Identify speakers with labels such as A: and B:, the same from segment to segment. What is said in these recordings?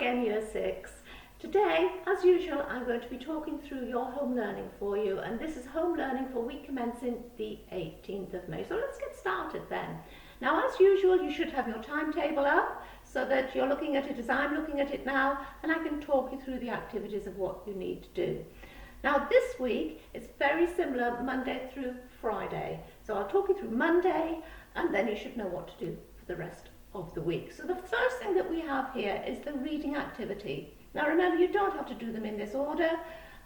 A: again, Year 6. Today, as usual, I'm going to be talking through your home learning for you, and this is home learning for week commencing the 18th of May. So let's get started then. Now, as usual, you should have your timetable up so that you're looking at it as I'm looking at it now, and I can talk you through the activities of what you need to do. Now, this week, it's very similar Monday through Friday. So I'll talk you through Monday, and then you should know what to do for the rest of the week. So the first thing that we have here is the reading activity. Now remember, you don't have to do them in this order,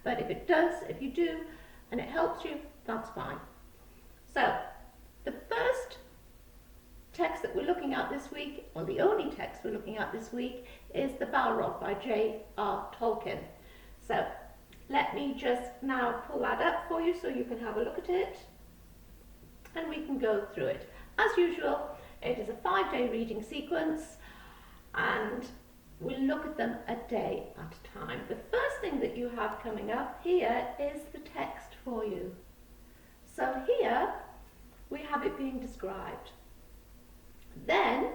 A: but if you do, and it helps you, that's fine. So the first text that we're looking at this week, or the only text we're looking at this week, is the Balrog by J.R. Tolkien. So let me just now pull that up for you so you can have a look at it, and we can go through it. As usual, it is a 5-day reading sequence, and we'll look at them a day at a time. The first thing that you have coming up here is the text for you. So here we have it being described. Then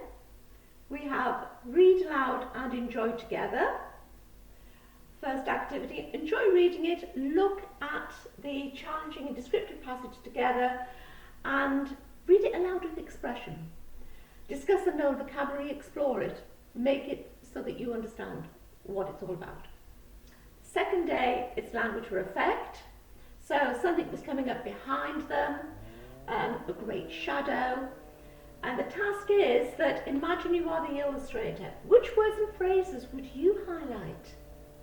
A: we have read aloud and enjoy together. First activity, enjoy reading it, look at the challenging and descriptive passage together and read it aloud with expression. Discuss and know vocabulary, explore it, make it so that you understand what it's all about. Second day, it's language for effect. So something was coming up behind them, a great shadow. And the task is that imagine you are the illustrator. Which words and phrases would you highlight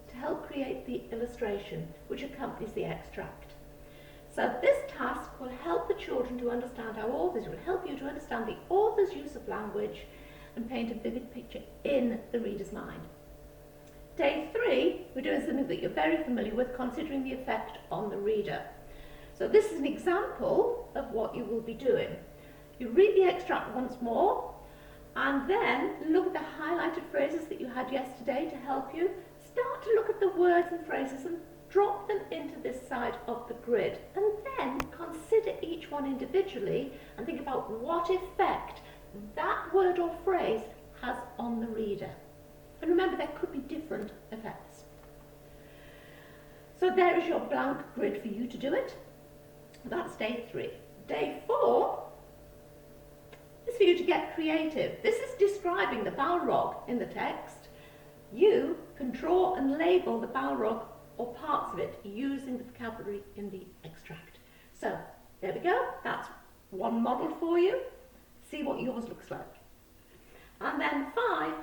A: to help create the illustration which accompanies the extract? So this task will help the children to understand how authors, will help you to understand the author's use of language and paint a vivid picture in the reader's mind. Day 3, we're doing something that you're very familiar with, considering the effect on the reader. So this is an example of what you will be doing. You read the extract once more, and then look at the highlighted phrases that you had yesterday to help you. Start to look at the words and phrases and drop them into this side of the grid, and then consider each one individually and think about what effect that word or phrase has on the reader. And remember, there could be different effects. So there is your blank grid for you to do it. That's day 3. Day 4 is for you to get creative. This is describing the Balrog in the text. You can draw and label the Balrog or parts of it using the vocabulary in the extract. So there we go, that's one model for you. See what yours looks like. And then 5,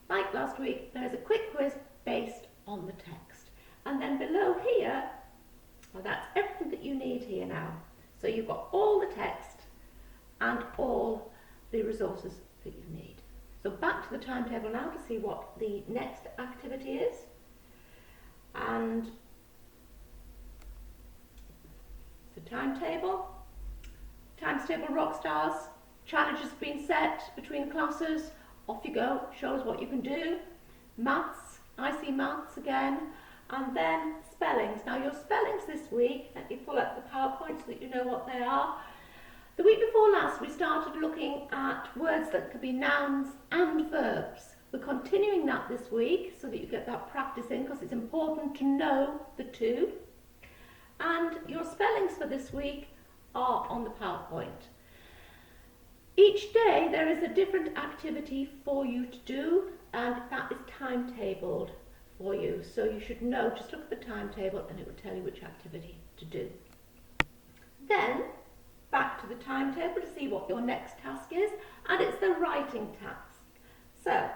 A: like last week, there's a quick quiz based on the text. And then below here, well, that's everything that you need here now. So you've got all the text and all the resources that you need. So back to the timetable now to see what the next activity is. And the timetable rock stars, challenges have been set between classes, off you go, show us what you can do. Maths, I see maths again, and then spellings. Now your spellings this week, let me pull up the PowerPoint so that you know what they are. The week before last we started looking at words that could be nouns and verbs. We're continuing that this week so that you get that practice in, because it's important to know the two. And your spellings for this week are on the PowerPoint. Each day there is a different activity for you to do, and that is timetabled for you. So you should know, just look at the timetable and it will tell you which activity to do. Then back to the timetable to see what your next task is, and it's the writing task. So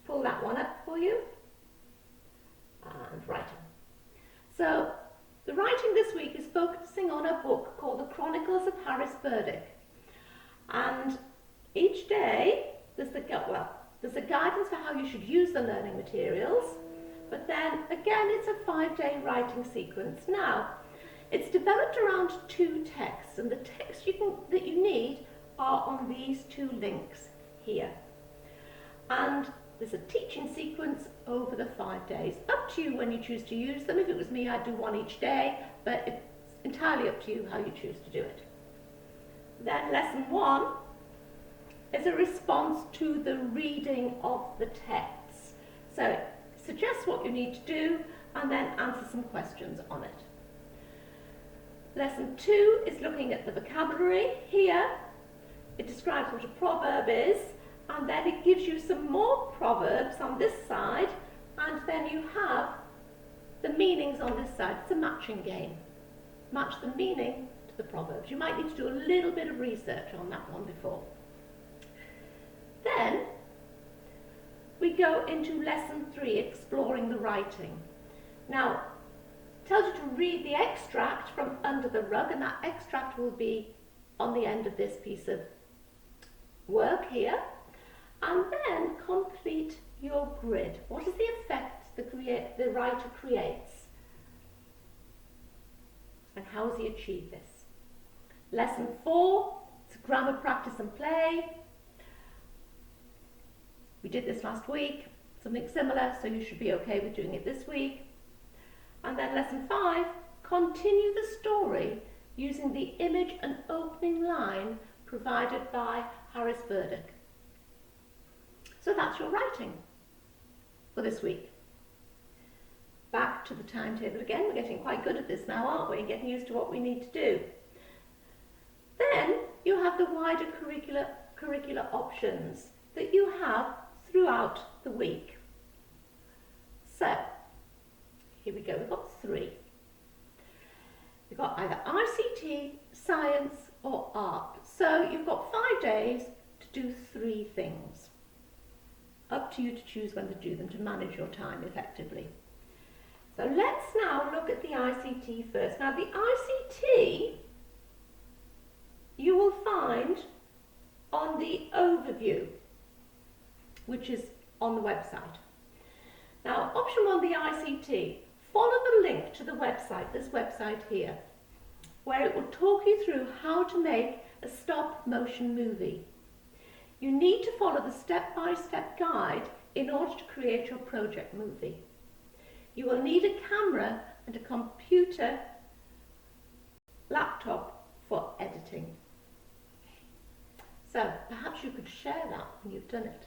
A: pull that one up for you, and writing. So the writing this week is focusing on a book called The Chronicles of Harris Burdick. And each day there's a guidance for how you should use the learning materials, but then again it's a 5-day writing sequence. Now, it's developed around 2 texts, and the texts that you need are on these 2 links here. And there's a teaching sequence over the 5 days. Up to you when you choose to use them. If it was me, I'd do 1 each day, but it's entirely up to you how you choose to do it. Then lesson 1 is a response to the reading of the text. So suggest what you need to do and then answer some questions on it. Lesson 2 is looking at the vocabulary. Here it describes what a proverb is, and then it gives you some more proverbs on this side, and then you have the meanings on this side. It's a matching game. Match the meaning to the proverbs. You might need to do a little bit of research on that one before. Then we go into lesson 3, exploring the writing. Now, it tells you to read the extract from Under the Rug, and that extract will be on the end of this piece of work here. And then complete your grid. What is the effect the writer creates? And how has he achieved this? Lesson 4, it's grammar practice and play. We did this last week, something similar, so you should be okay with doing it this week. And then lesson 5, continue the story using the image and opening line provided by Harris Burdick. So that's your writing for this week. Back to the timetable again. We're getting quite good at this now, aren't we? Getting used to what we need to do. Then you have the wider curricular options that you have throughout the week. So, here we go. We've got 3. We've got either ICT, science or art. So you've got 5 days to do 3 things. Up to you to choose when to do them to manage your time effectively. So let's now look at the ICT first. Now the ICT you will find on the overview, which is on the website. Now option 1, the ICT, follow the link to the website, this website here, where it will talk you through how to make a stop motion movie. You need to follow the step-by-step guide in order to create your project movie. You will need a camera and a computer laptop for editing. So perhaps you could share that when you've done it.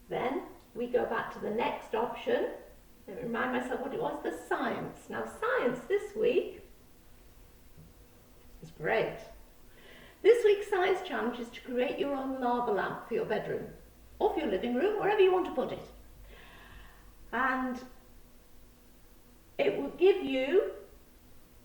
A: Then we go back to the next option. Let me remind myself what it was, the science. Now science this week is great. This week's science challenge is to create your own lava lamp for your bedroom or for your living room, wherever you want to put it. And it will give you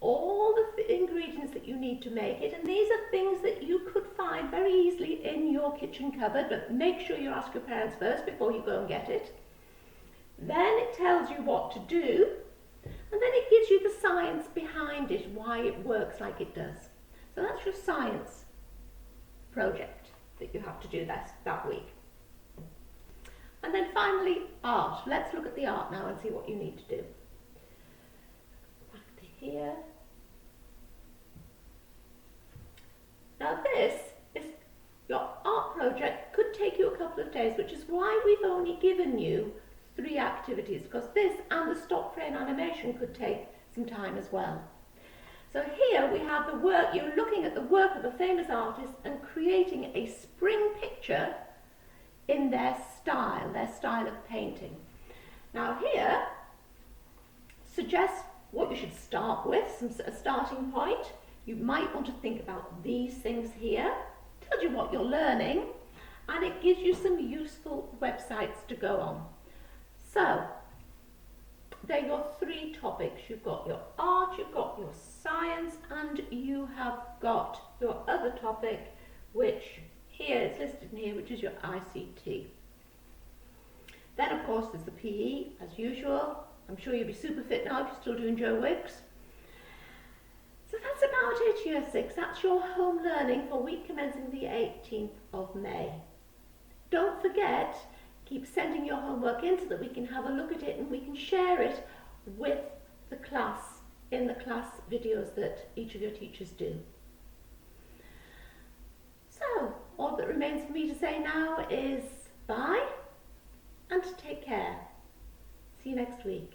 A: all the ingredients that you need to make it, and these are things that you could find very easily in your kitchen cupboard, but make sure you ask your parents first before you go and get it. Then it tells you what to do, and then it gives you the science behind it, why it works like it does. So that's your science project that you have to do that week. And then finally, art. Let's look at the art now and see what you need to do. Back to here. Now this is your art project, could take you a couple of days, which is why we've only given you 3 activities, because this and the stop frame animation could take some time as well. So here we have the work, you're looking at the work of a famous artist and creating a spring picture in their style of painting. Now here, suggest what you should start with, a starting point. You might want to think about these things here. Tells you what you're learning, and it gives you some useful websites to go on. So, they're your 3 topics. You've got your art, you've got your science, and you have got your other topic, which here, it's listed in here, which is your ICT. Then, of course, there's the PE, as usual. I'm sure you'll be super fit now if you're still doing Joe Wicks. So that's about it, Year 6. That's your home learning for week commencing the 18th of May. Don't forget, keep sending your homework in so that we can have a look at it and we can share it with the class in the class videos that each of your teachers do. So, all that remains for me to say now is bye and take care. See you next week.